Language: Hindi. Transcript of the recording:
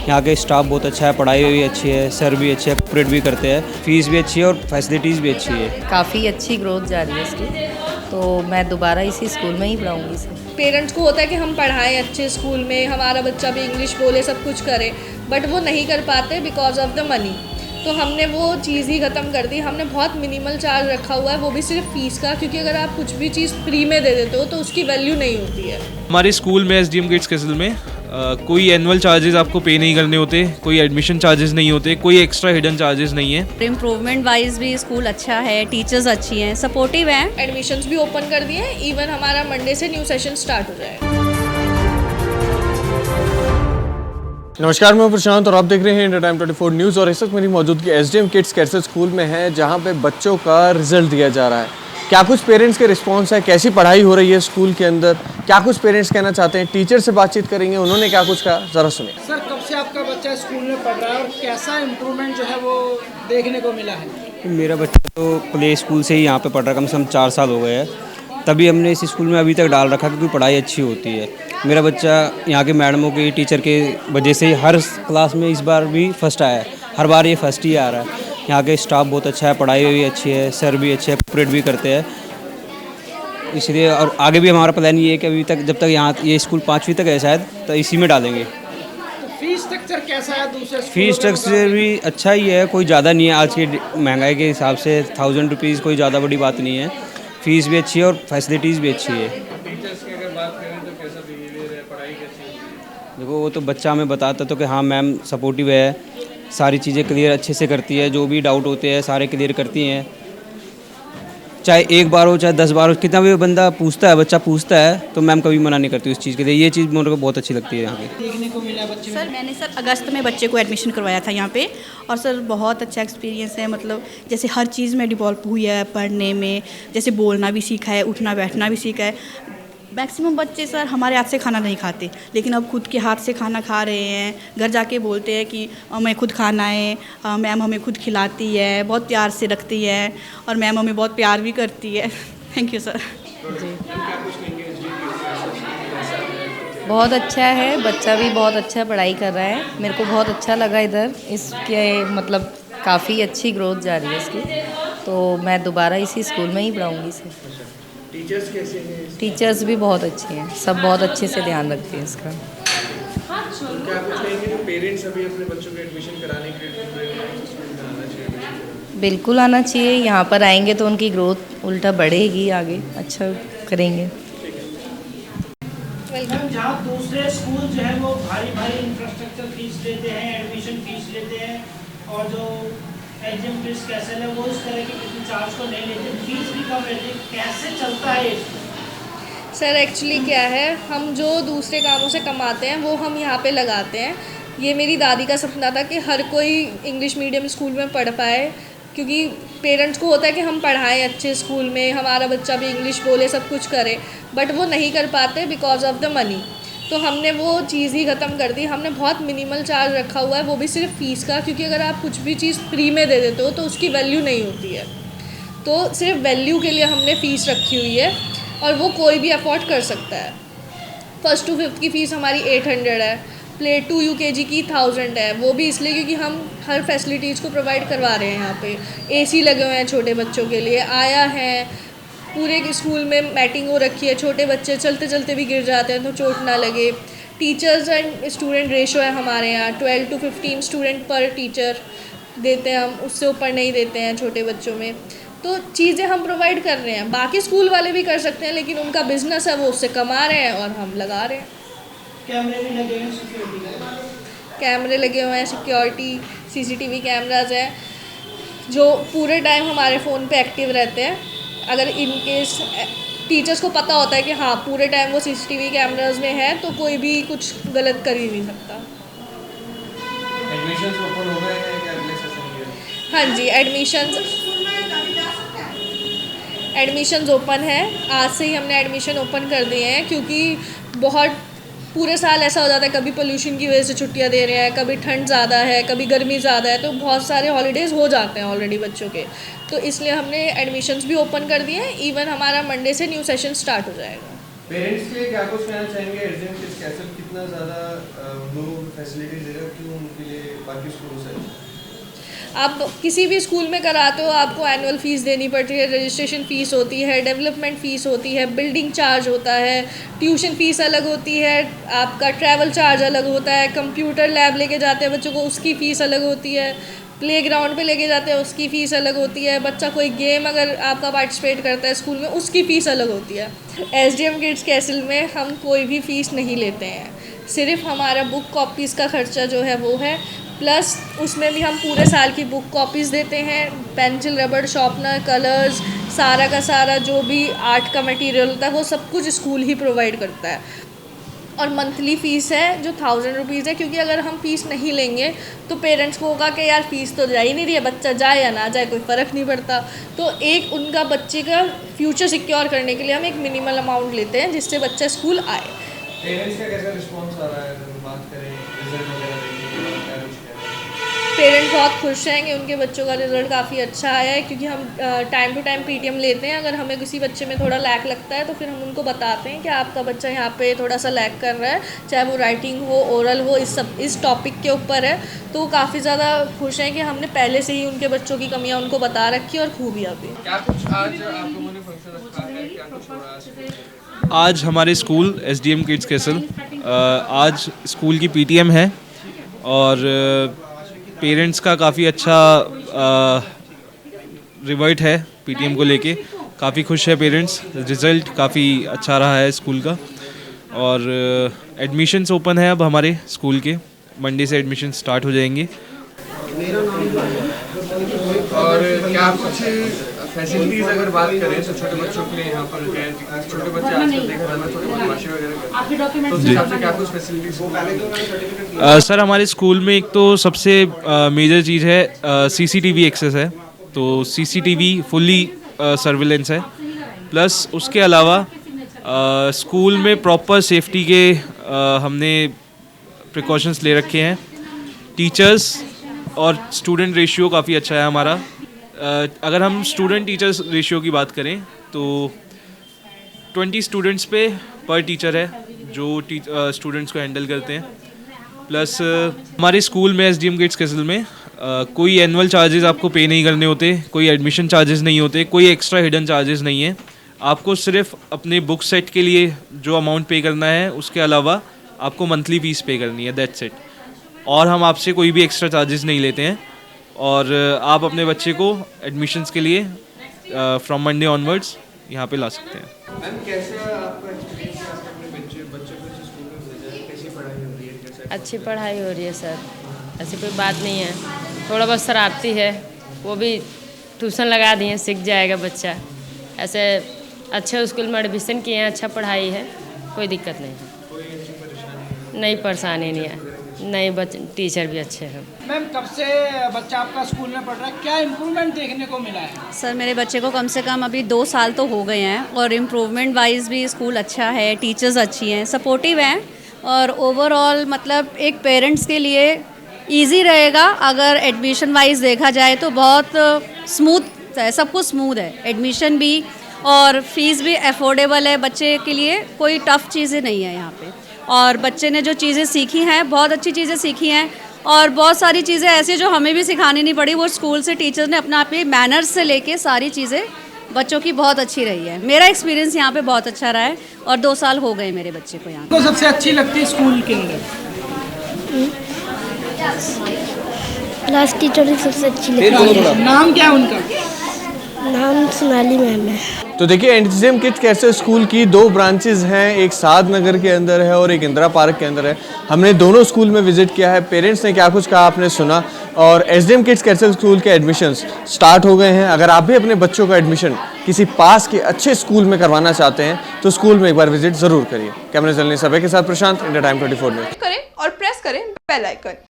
यहाँ के स्टाफ बहुत अच्छा है, पढ़ाई भी अच्छी है, सर भी अच्छे हैं, कोऑपरेट भी करते हैं, फीस भी अच्छी है और फैसिलिटीज़ भी अच्छी है। काफ़ी अच्छी ग्रोथ जा रही है इसकी, तो मैं दोबारा इसी स्कूल में ही पढ़ाऊँगी इसे। पेरेंट्स को होता है कि हम पढ़ाएं अच्छे स्कूल में, हमारा बच्चा भी इंग्लिश बोले, सब कुछ करे, बट वो नहीं कर पाते बिकॉज ऑफ द मनी। तो हमने वो चीज़ ही ख़त्म कर दी। हमने बहुत मिनिमल चार्ज रखा हुआ है, वो भी सिर्फ फ़ीस का, क्योंकि अगर आप कुछ भी चीज़ फ्री में दे देते हो तो उसकी वैल्यू नहीं होती है। हमारे स्कूल में एसडीएम किड्स कैसल में कोई एनुअल चार्जेस आपको पे नहीं करने होते, कोई एडमिशन चार्जेस नहीं होते, कोई एक्स्ट्रा हिडन चार्जेस नहीं है। इम्प्रूवमेंट वाइज भी स्कूल अच्छा है, टीचर्स अच्छी हैं, सपोर्टिव हैं। एडमिशन्स भी ओपन कर दिए हैं, इवन हमारा मंडे से न्यू सेशन स्टार्ट हो जाएगा। नमस्कार, मैं प्रशांत और आप देख रहे हैं इंडिया टाइम 24 न्यूज़। और इस वक्त मेरी मौजूदगी एसडीएम किड्स कैसल स्कूल में है, जहां पे बच्चों का रिजल्ट दिया जा रहा है। क्या कुछ पेरेंट्स के रिस्पांस है, कैसी पढ़ाई हो रही है स्कूल के अंदर, क्या कुछ पेरेंट्स कहना चाहते हैं, टीचर से बातचीत करेंगे, उन्होंने क्या कुछ कहा, ज़रा सुनिए। सर, कब से आपका बच्चा स्कूल में पढ़ रहा है और कैसा इम्प्रूवमेंट जो है वो देखने को मिला है? मेरा बच्चा तो प्ले स्कूल से ही यहाँ पे पढ़ रहा है, कम से कम 4 साल हो गए हैं। तभी हमने इस स्कूल में अभी तक डाल रखा क्योंकि पढ़ाई अच्छी होती है। मेरा बच्चा यहाँ के मैडमों के, टीचर के वजह से हर क्लास में इस बार भी फर्स्ट आया है, हर बार ये फर्स्ट ही आ रहा है। यहाँ के स्टाफ बहुत अच्छा है, पढ़ाई भी अच्छी है, सर भी अच्छे हैं, कोऑपरेट भी करते हैं। इसलिए और आगे भी हमारा प्लान ये है कि अभी तक जब तक यहाँ ये स्कूल 5वीं तक है शायद, तो इसी में डालेंगे। तो फीस स्ट्रक्चर कैसा है दूसरे स्कूलों फीस के स्ट्रक्चर भी अच्छा ही है, कोई ज़्यादा नहीं है। आज की महंगाई के हिसाब से 1000 रुपीज़ कोई ज़्यादा बड़ी बात नहीं है। फीस भी अच्छी है और फैसिलिटीज़ भी अच्छी है। टीचर्स की अगर बात करें तो कैसा बिहेवियर है, पढ़ाई कैसी होती है? देखो वो तो बच्चा हमें बताता तो कि हाँ मैम सपोर्टिव है, सारी चीज़ें क्लियर अच्छे से करती है, जो भी डाउट होते हैं सारे क्लियर करती हैं। चाहे एक बार हो चाहे 10 बार हो, कितना भी बंदा पूछता है, बच्चा पूछता है तो मैम कभी मना नहीं करती उस चीज़ के लिए। ये चीज़ मेरे को बहुत अच्छी लगती है यहाँ की। देखने को मिला बच्चे में? सर मैंने अगस्त में बच्चे को एडमिशन करवाया था यहाँ पे, और सर बहुत अच्छा एक्सपीरियंस है। मतलब जैसे हर चीज़ में डिवॉल्व हुई है पढ़ने में, जैसे बोलना भी सीखा है, उठना बैठना भी सीखा है। मैक्सिमम बच्चे सर हमारे हाथ से खाना नहीं खाते, लेकिन अब खुद के हाथ से खाना खा रहे हैं। घर जाके बोलते हैं कि हमें खुद खाना है, मैम हमें खुद खिलाती है, बहुत प्यार से रखती है, और मैम हमें बहुत प्यार भी करती है। Thank you sir. बहुत अच्छा है, बच्चा भी बहुत अच्छा पढ़ाई कर रहा है। मेरे को बहुत अच्छा लगा इधर, इसके मतलब काफ़ी अच्छी ग्रोथ जा रही है इसकी, तो मैं दोबारा इसी स्कूल में ही पढ़ाऊँगी इसे। टीचर्स कैसे हैं? टीचर्स भी बहुत अच्छे हैं, सब बहुत अच्छे से ध्यान रखते हैं इसका। तो क्या कुछ कहेंगे जो पेरेंट्स अभी अपने बच्चों के एडमिशन कराने के लिए ढूंढ रहे हैं तो स्कूल में आना चाहिए? बिल्कुल आना चाहिए, यहाँ पर आएंगे तो उनकी ग्रोथ उल्टा बढ़ेगी, आगे अच्छा करेंगे। मैम, जहाँ दूसरे स्कूल जो है वो भारी भारी इंफ्रास्ट्रक्चर फीस लेते हैं, एडमिशन फीस लेते हैं, और जो एसडीएम किड्स कैसल है वो इस तरह के किसी चार्ज को नहीं लेते, फीस भी कम लेते, कैसे चलता है ये? सर एक्चुअली क्या है, हम जो दूसरे कामों से कमाते हैं वो हम यहाँ पे लगाते हैं। ये मेरी दादी का सपना था कि हर कोई इंग्लिश मीडियम स्कूल में पढ़ पाए, क्योंकि पेरेंट्स को होता है कि हम पढ़ाएं अच्छे स्कूल में, हमारा बच्चा भी इंग्लिश बोले, सब कुछ करे, बट वो नहीं कर पाते बिकॉज ऑफ द मनी। तो हमने वो चीज़ ही ख़त्म कर दी। हमने बहुत मिनिमल चार्ज रखा हुआ है, वो भी सिर्फ फ़ीस का, क्योंकि अगर आप कुछ भी चीज़ फ्री में दे देते हो तो उसकी वैल्यू नहीं होती है। तो सिर्फ वैल्यू के लिए हमने फ़ीस रखी हुई है, और वो कोई भी अफोर्ड कर सकता है। 1st to 5th की फ़ीस हमारी 800 है, प्ले 2 UKG की 1000 है। वो भी इसलिए क्योंकि हम हर फैसिलिटीज़ को प्रोवाइड करवा रहे हैं। यहाँ पे AC लगे हुए हैं छोटे बच्चों के लिए, आया है, पूरे स्कूल में मैटिंग हो रखी है, छोटे बच्चे चलते चलते भी गिर जाते हैं तो चोट ना लगे। टीचर्स एंड स्टूडेंट रेशो है हमारे यहाँ 12 to 15 स्टूडेंट पर टीचर देते हैं हम, उससे ऊपर नहीं देते हैं छोटे बच्चों में। तो चीज़ें हम प्रोवाइड कर रहे हैं, बाकी स्कूल वाले भी कर सकते हैं, लेकिन उनका बिजनेस है, वो उससे कमा रहे हैं और हम लगा रहे हैं। कैमरे भी लगे हैं, सिक्योरिटी का कैमरे लगे हुए हैं, सिक्योरिटी CCTV कैमराज हैं जो पूरे टाइम हमारे फ़ोन पे एक्टिव रहते हैं। अगर इन केस टीचर्स को पता होता है कि हाँ पूरे टाइम वो CCTV कैमराज में है, तो कोई भी कुछ गलत कर ही नहीं सकता। एडमिशन्स ओपन हो गए हैं क्या अगले सेशन के? हाँ जी, एडमिशन्स ओपन है। आज से ही हमने एडमिशन ओपन कर दिए हैं, क्योंकि बहुत पूरे साल ऐसा हो जाता है, कभी पोल्यूशन की वजह से छुट्टियां दे रहे हैं, कभी ठंड ज़्यादा है, कभी गर्मी ज़्यादा है, तो बहुत सारे हॉलीडेज़ हो जाते हैं ऑलरेडी बच्चों के। तो इसलिए हमने एडमिशन्स भी ओपन कर दिए हैं। इवन हमारा मंडे से न्यू सेशन स्टार्ट हो जाएगा। पेरेंट्स के लिए क्या कुछ कहना चाहेंगे? एसडीएम किड्स कैसल कितना ज़्यादा लोगों को फैसिलिटीज देगा, क्यों उनके लिए बाकी स्कूलों से? आप किसी भी स्कूल में कराते हो आपको एनुअल फ़ीस देनी पड़ती है, रजिस्ट्रेशन फ़ीस होती है, डेवलपमेंट फ़ीस होती है, बिल्डिंग चार्ज होता है, ट्यूशन फ़ीस अलग होती है, आपका ट्रैवल चार्ज अलग होता है, कंप्यूटर लैब लेके जाते हैं बच्चों को उसकी फ़ीस अलग होती है, प्लेग्राउंड पे लेके जाते हैं उसकी फ़ीस अलग होती है, बच्चा कोई गेम अगर आपका पार्टिसिपेट करता है स्कूल में उसकी फ़ीस अलग होती है। एसडीएम किड्स कैसल में हम कोई भी फ़ीस नहीं लेते हैं, सिर्फ हमारा बुक कॉपीज़ का खर्चा जो है वो है, प्लस उसमें भी हम पूरे साल की बुक कॉपीज़ देते हैं, पेंसिल रबड़ शार्पनर कलर्स सारा का सारा जो भी आर्ट का मटेरियल होता है वो सब कुछ स्कूल ही प्रोवाइड करता है। और मंथली फ़ीस है जो 1000 रुपीज़ है, क्योंकि अगर हम फ़ीस नहीं लेंगे तो पेरेंट्स को होगा कि यार फ़ीस तो जा ही नहीं रही है, बच्चा जाए या ना जाए कोई फ़र्क नहीं पड़ता। तो एक उनका बच्चे का फ्यूचर सिक्योर करने के लिए हम एक मिनिमल अमाउंट लेते हैं जिससे बच्चा स्कूल आए। पेरेंट्स का कैसा रिस्पॉन्स आ रहा है अगर बात करें रिजल्ट वगैरह देखने के बाद, क्या कुछ कह रहे हैं? पेरेंट्स बहुत खुश हैं कि उनके बच्चों का रिज़ल्ट काफ़ी अच्छा आया है, क्योंकि हम टाइम टू टाइम पीटीएम लेते हैं। अगर हमें किसी बच्चे में थोड़ा लैक लगता है तो फिर हम उनको बताते हैं कि आपका बच्चा यहाँ पे थोड़ा सा लैक कर रहा है, चाहे वो राइटिंग हो ओरल हो, इस टॉपिक के ऊपर है। तो वो काफ़ी ज़्यादा खुश हैं कि हमने पहले से ही उनके बच्चों की कमियाँ उनको बता रखी और खूबियाँ भी। क्या कुछ आज आप लोगों ने फंक्शन रखा है, क्या कुछ हो रहा है? आज हमारे स्कूल एसडीएम किड्स कैसल आज स्कूल की पीटीएम है और पेरेंट्स का काफ़ी अच्छा रिवर्ट है पीटीएम को लेके, काफ़ी खुश है पेरेंट्स, रिज़ल्ट काफ़ी अच्छा रहा है स्कूल का। और एडमिशन्स ओपन है अब हमारे स्कूल के, मंडे से एडमिशन स्टार्ट हो जाएंगे। और क्या कुछ फैसिलिटीज़ अगर बात करें तो छोटे बच्चों के लिए यहाँ पर छोटे बच्चे आजकल देखा जाता है छोटे बदमाशी वगैरह करते हैं, तो उस हिसाब से क्या कुछ फैसिलिटीज़? सर हमारे स्कूल में एक तो सबसे मेजर चीज़ है सीसीटीवी एक्सेस है, तो सीसीटीवी फुल्ली सर्विलेंस है। प्लस उसके अलावा स्कूल में प्रॉपर सेफ्टी के हमने प्रिकॉशंस ले रखे हैं। टीचर्स और स्टूडेंट रेशियो काफ़ी अच्छा है हमारा। अगर हम स्टूडेंट टीचर्स रेशियो की बात करें तो 20 स्टूडेंट्स पे पर टीचर है जो स्टूडेंट्स को हैंडल करते हैं। प्लस हमारे स्कूल में एसडीएम किड्स कैसल में कोई एनुअल चार्जेस आपको पे नहीं करने होते, कोई एडमिशन चार्जेस नहीं होते, कोई एक्स्ट्रा हिडन चार्जेस नहीं है। आपको सिर्फ अपने बुक सेट के लिए जो अमाउंट पे करना है उसके अलावा आपको मंथली फ़ीस पे करनी है, दैट्स इट। और हम आपसे कोई भी एक्स्ट्रा चार्जेस नहीं लेते हैं और आप अपने बच्चे को एडमिशन्स के लिए फ्रॉम मंडे ऑनवर्ड्स यहाँ पे ला सकते हैं। मैम कैसा आपका एक्सपीरियंस है, आपने अपने बच्चे को इस स्कूल में भेजा है, कैसी पढ़ाई हो रही है, कैसा? अच्छी पढ़ाई हो रही है सर, ऐसी कोई बात नहीं है। थोड़ा बहुत शरारती है, वो भी ट्यूशन लगा दिए, सीख जाएगा बच्चा। ऐसे अच्छे स्कूल में एडमिशन किए हैं, अच्छा पढ़ाई है, कोई दिक्कत नहीं है, नहीं परेशानी नहीं है, नहीं टीचर भी अच्छे हैं। मैम कब से बच्चा आपका स्कूल में पढ़ रहा है, क्या इम्प्रूवमेंट देखने को मिला है? सर मेरे बच्चे को कम से कम अभी 2 साल तो हो गए हैं और इम्प्रूवमेंट वाइज भी स्कूल अच्छा है, टीचर्स अच्छी हैं, सपोर्टिव हैं और ओवरऑल मतलब एक पेरेंट्स के लिए इजी रहेगा। अगर एडमिशन वाइज देखा जाए तो बहुत स्मूथ है, सब कुछ स्मूथ है, एडमिशन भी और फीस भी अफोर्डेबल है। बच्चे के लिए कोई टफ़ चीज़ें नहीं है यहाँ पे, और बच्चे ने जो चीज़ें सीखी हैं बहुत अच्छी चीज़ें सीखी हैं और बहुत सारी चीज़ें ऐसी जो हमें भी सिखानी नहीं पड़ी, वो स्कूल से टीचर्स ने अपना पे मैनर्स से लेके सारी चीज़ें बच्चों की बहुत अच्छी रही है। मेरा एक्सपीरियंस यहाँ पे बहुत अच्छा रहा है और 2 साल हो गए मेरे बच्चे को यहाँ। तो सबसे अच्छी लगती है स्कूल के अंदर? क्लास टीचर सबसे अच्छी लगती है। नाम क्या है उनका? नाम सोनाली मैम है। तो देखिए एसडीएम किड्स कैसल स्कूल की 2 ब्रांचेस हैं, एक साध नगर के अंदर है और एक इंदिरा पार्क के अंदर है। हमने दोनों स्कूल में विजिट किया है, पेरेंट्स ने क्या कुछ कहा आपने सुना। और एसडीएम किड्स कैसल स्कूल के एडमिशन्स स्टार्ट हो गए हैं। अगर आप भी अपने बच्चों का एडमिशन किसी पास के अच्छे स्कूल में करवाना चाहते हैं तो स्कूल में एक बार विजिट ज़रूर करिए। कैमरा जर्नलिस्ट सभी के साथ प्रशांत, इंडिया टाइम 24 न्यूज़। करें और प्रेस करें बेल आइकन।